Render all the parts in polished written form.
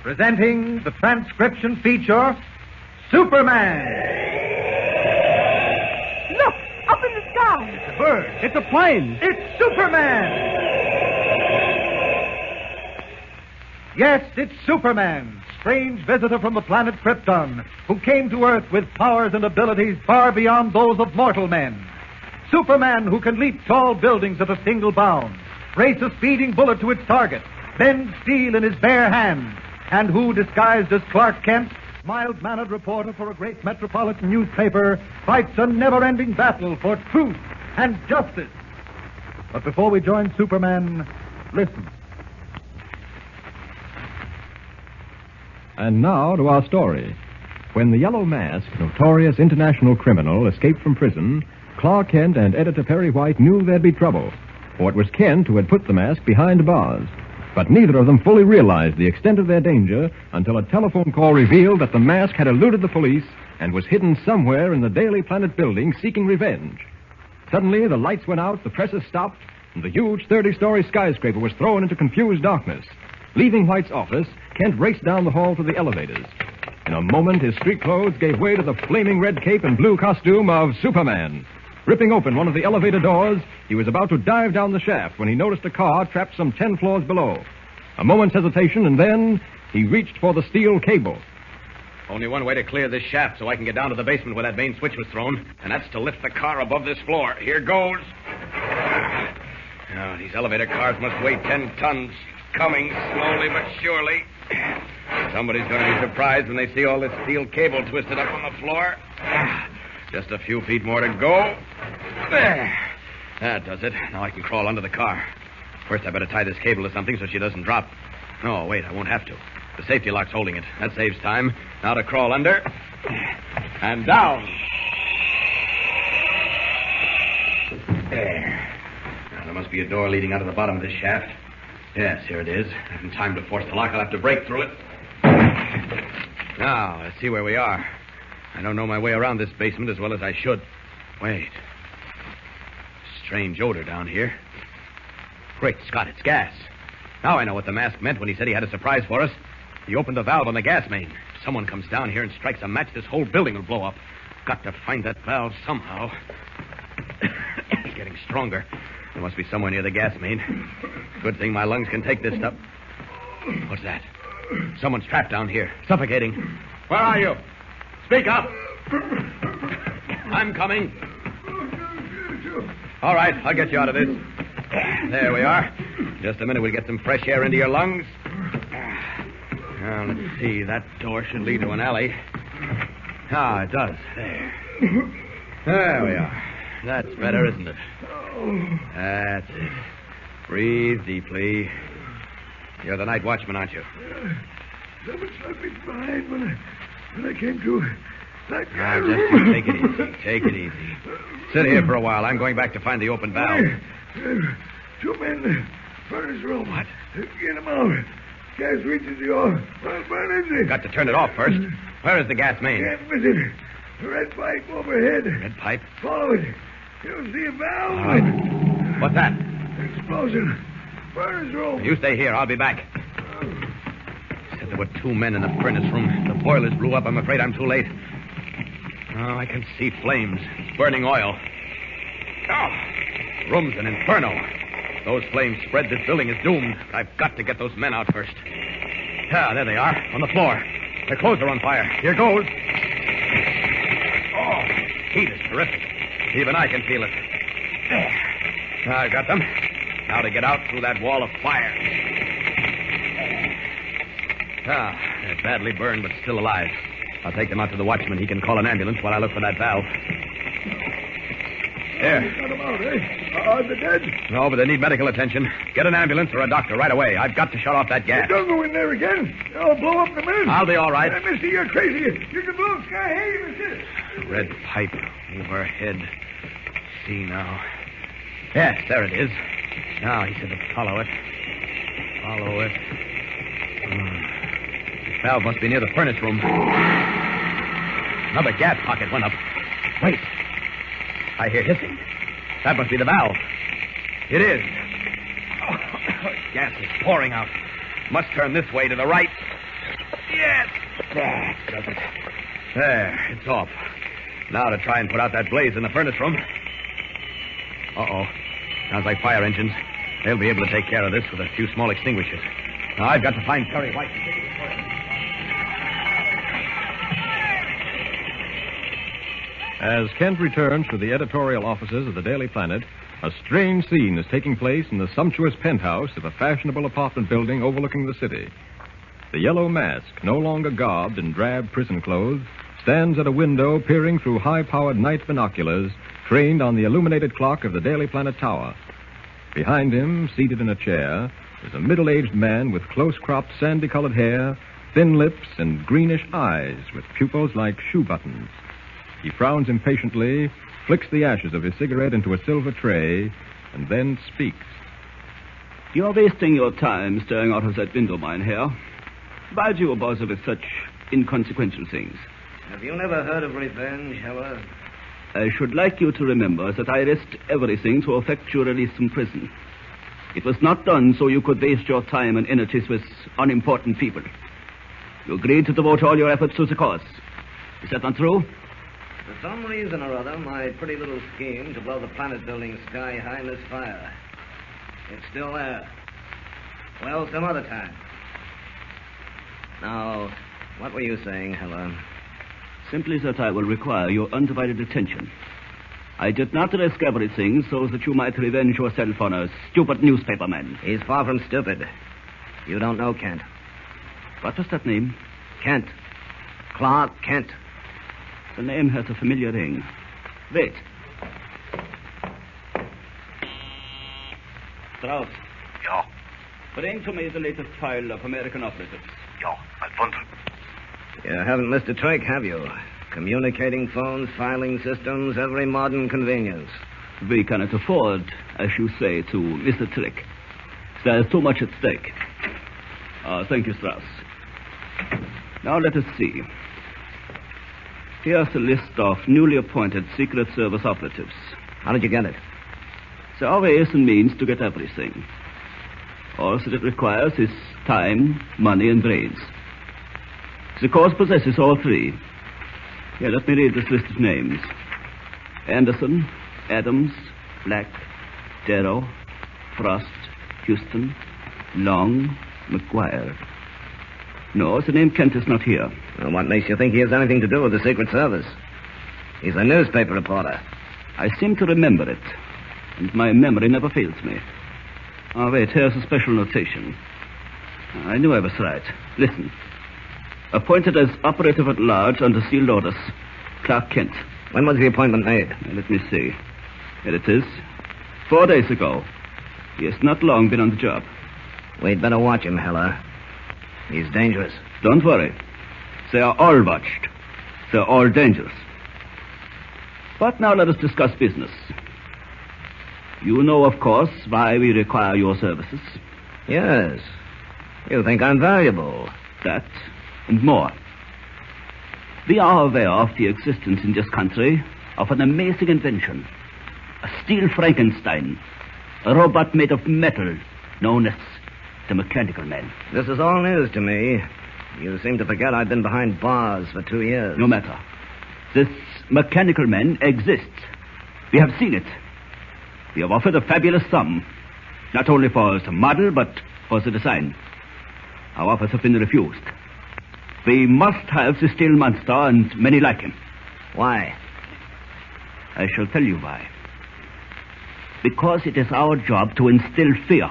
presenting the transcription feature, Superman. Look, up in the sky. It's a bird. It's a plane. It's Superman. Yes, it's Superman, strange visitor from the planet Krypton, who came to Earth with powers and abilities far beyond those of mortal men. Superman, who can leap tall buildings at a single bound, race a speeding bullet to its target, bend steel in his bare hands, and who, disguised as Clark Kent, mild-mannered reporter for a great metropolitan newspaper, fights a never-ending battle for truth and justice. But before we join Superman, listen. And now to our story. When the Yellow Mask, notorious international criminal, escaped from prison, Clark Kent and editor Perry White knew there'd be trouble, for it was Kent who had put the mask behind bars. But neither of them fully realized the extent of their danger until a telephone call revealed that the mask had eluded the police and was hidden somewhere in the Daily Planet building seeking revenge. Suddenly, the lights went out, the presses stopped, and the huge 30-story skyscraper was thrown into confused darkness. Leaving White's office, Kent raced down the hall to the elevators. In a moment, his street clothes gave way to the flaming red cape and blue costume of Superman. Ripping open one of the elevator doors, he was about to dive down the shaft when he noticed a car trapped some 10 floors below. A moment's hesitation, and then he reached for the steel cable. Only one way to clear this shaft so I can get down to the basement where that main switch was thrown, and that's to lift the car above this floor. Here goes. Now, these elevator cars must weigh 10 tons. Coming slowly but surely. Somebody's going to be surprised when they see all this steel cable twisted up on the floor. Just a few feet more to go. There. That does it. Now I can crawl under the car. First, I better tie this cable to something so she doesn't drop. No, wait, I won't have to. The safety lock's holding it. That saves time. Now to crawl under. And down. There. Now, there must be a door leading out of the bottom of this shaft. Yes, here it is. I haven't time to force the lock. I'll have to break through it. Now, let's see where we are. I don't know my way around this basement as well as I should. Wait. Strange odor down here. Great Scott, it's gas. Now I know what the mask meant when he said he had a surprise for us. He opened the valve on the gas main. If someone comes down here and strikes a match, this whole building will blow up. Got to find that valve somehow. It's getting stronger. There must be somewhere near the gas main. Good thing my lungs can take this stuff. What's that? Someone's trapped down here, suffocating. Where are you? Speak up. I'm coming. All right, I'll get you out of this. There we are. Just a minute, we'll get some fresh air into your lungs. Now, let's see. That door should lead to an alley. Ah, it does. There we are. That's better, isn't it? That's it. Breathe deeply. You're the night watchman, aren't you? Someone left me behind when I came to. Now, just take it easy. Take it easy. Sit here for a while. I'm going back to find the open valve. Two men in the furnace room. What? Get them out. Gas reaches the off. Where is it? Got to turn it off first. Where is the gas main? Can't miss it. The red pipe overhead. Red pipe? Follow it. You'll see a valve. All right. What's that? Explosion. Furnace room. You stay here. I'll be back. Said there were two men in the furnace room. The boilers blew up. I'm afraid I'm too late. Oh, I can see flames. It's burning oil. Oh, room's an inferno. Those flames spread. This building is doomed. I've got to get those men out first. Ah, there they are, on the floor. Their clothes are on fire. Here goes. Oh, heat is terrific. Even I can feel it. There. I've got them. Now to get out through that wall of fire. Ah, they're badly burned, but still alive. I'll take them out to the watchman. He can call an ambulance while I look for that valve. There. Got them out, eh? Are they dead? No, but they need medical attention. Get an ambulance or a doctor right away. I've got to shut off that gas. Don't go in there again. I'll blow up in a minute. I'll be all right. Mister, you're crazy. You can blow up sky. Hey, mister. Red pipe overhead. See now. Yes, there it is. Now, he said to follow it. Follow it. This valve must be near the furnace room. Another gas pocket went up. Wait. I hear hissing. That must be the valve. It is. Oh, gas is pouring out. Must turn this way to the right. Yes. That does it. There, it's off. Now to try and put out that blaze in the furnace room. Uh-oh. Sounds like fire engines. They'll be able to take care of this with a few small extinguishers. Now, I've got to find Perry White. As Kent returns to the editorial offices of the Daily Planet, a strange scene is taking place in the sumptuous penthouse of a fashionable apartment building overlooking the city. The Yellow Mask, no longer garbed in drab prison clothes, stands at a window peering through high-powered night binoculars trained on the illuminated clock of the Daily Planet Tower. Behind him, seated in a chair, is a middle-aged man with close-cropped, sandy-colored hair, thin lips, and greenish eyes with pupils like shoe buttons. He frowns impatiently, flicks the ashes of his cigarette into a silver tray, and then speaks. You're wasting your time staring out of that window, Mynheer. Why do you bother with such inconsequential things? Have you never heard of revenge, Heller? I should like you to remember that I risked everything to effect your release from prison. It was not done so you could waste your time and energies with unimportant people. You agreed to devote all your efforts to the cause. Is that not true? For some reason or other, my pretty little scheme to blow the planet building sky high missed fire. It's still there. Well, some other time. Now, what were you saying, Heller? Simply that I will require your undivided attention. I did not risk everything so that you might revenge yourself on a stupid newspaperman. He's far from stupid. You don't know Kent. What was that name? Kent. Clark Kent. The name has a familiar ring. Wait. Strauss. Ja. Bring to me the latest file of American operatives. Ja, Alfonso. You haven't missed a trick, have you? Communicating phones, filing systems, every modern convenience. We cannot afford, as you say, to miss a trick. There is too much at stake. Thank you, Strauss. Now let us see. Here's a list of newly appointed Secret Service operatives. How did you get it? There are ways and means to get everything. All that it requires is time, money, and brains. The cause possesses all three. Here, let me read this list of names. Anderson, Adams, Black, Darrow, Frost, Houston, Long, McGuire. No, the name Kent is not here. Well, what makes you think he has anything to do with the Secret Service? He's a newspaper reporter. I seem to remember it, and my memory never fails me. Wait, here's a special notation. I knew I was right. Listen. Appointed as operative at large under sealed orders, Clark Kent. When was the appointment made? Let me see. Here it is. 4 days ago. He has not long been on the job. We'd better watch him, Heller. He's dangerous. Don't worry. They are all watched. They're all dangerous. But now let us discuss business. You know, of course, why we require your services. Yes. You think I'm valuable. That and more. We are aware of the existence in this country of an amazing invention. A steel Frankenstein. A robot made of metal known as the Mechanical Man. This is all news to me. You seem to forget I've been behind bars for 2 years. No matter. This Mechanical Man exists. We have seen it. We have offered a fabulous sum, not only for the model, but for the design. Our offers have been refused. We must have the steel monster and many like him. Why? I shall tell you why. Because it is our job to instill fear.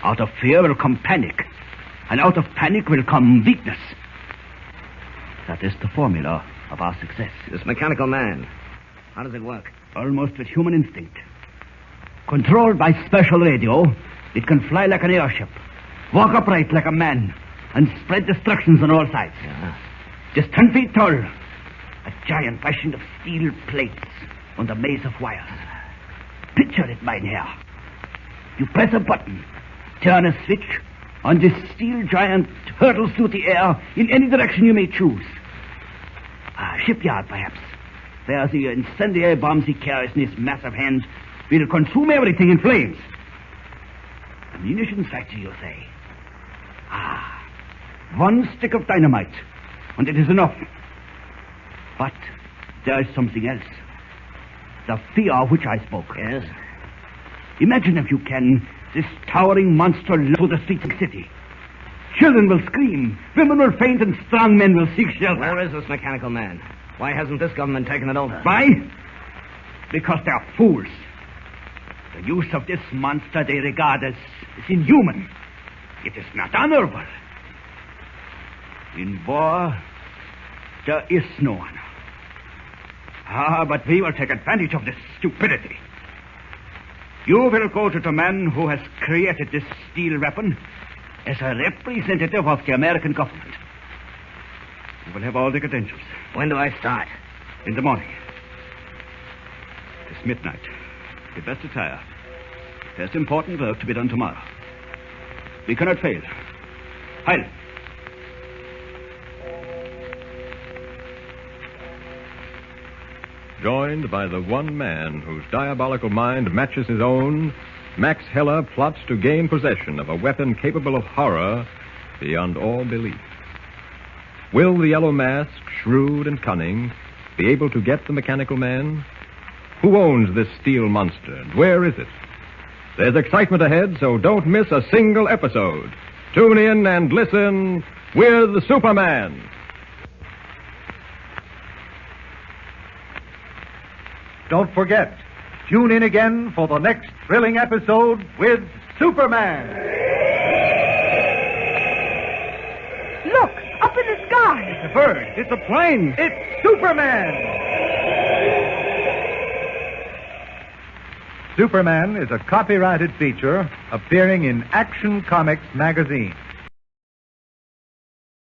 Out of fear will come panic, and out of panic will come weakness. That is the formula of our success. This Mechanical Man, how does it work? Almost with human instinct. Controlled by special radio, it can fly like an airship, walk upright like a man, and spread destructions on all sides. Yeah. Just 10 feet tall, a giant fashioned of steel plates on the maze of wires. Picture it, Mynheer. You press a button, turn a switch, and this steel giant hurtles through the air in any direction you may choose. A shipyard, perhaps, where the incendiary bombs he carries in his massive hands will consume everything in flames. A munitions factory, you say? One stick of dynamite, and it is enough. But there is something else. The fear of which I spoke. Yes? Imagine, if you can, this towering monster through the streets of the city. Children will scream, women will faint, and strong men will seek shelter. Where is this mechanical man? Why hasn't this government taken it over? Why? Because they are fools. The use of this monster they regard as inhuman. It is not honorable. In war, there is no honor. But we will take advantage of this stupidity. You will go to the man who has created this steel weapon as a representative of the American government. You will have all the credentials. When do I start? In the morning. It's midnight. Get best attire. There's important work to be done tomorrow. We cannot fail. Heil. Joined by the one man whose diabolical mind matches his own, Max Heller plots to gain possession of a weapon capable of horror beyond all belief. Will the Yellow Mask, shrewd and cunning, be able to get the mechanical man? Who owns this steel monster, and where is it? There's excitement ahead, so don't miss a single episode. Tune in and listen with Superman. Don't forget, tune in again for the next thrilling episode with Superman. Look, up in the sky. It's a bird. It's a plane. It's Superman. Superman is a copyrighted feature appearing in Action Comics magazine.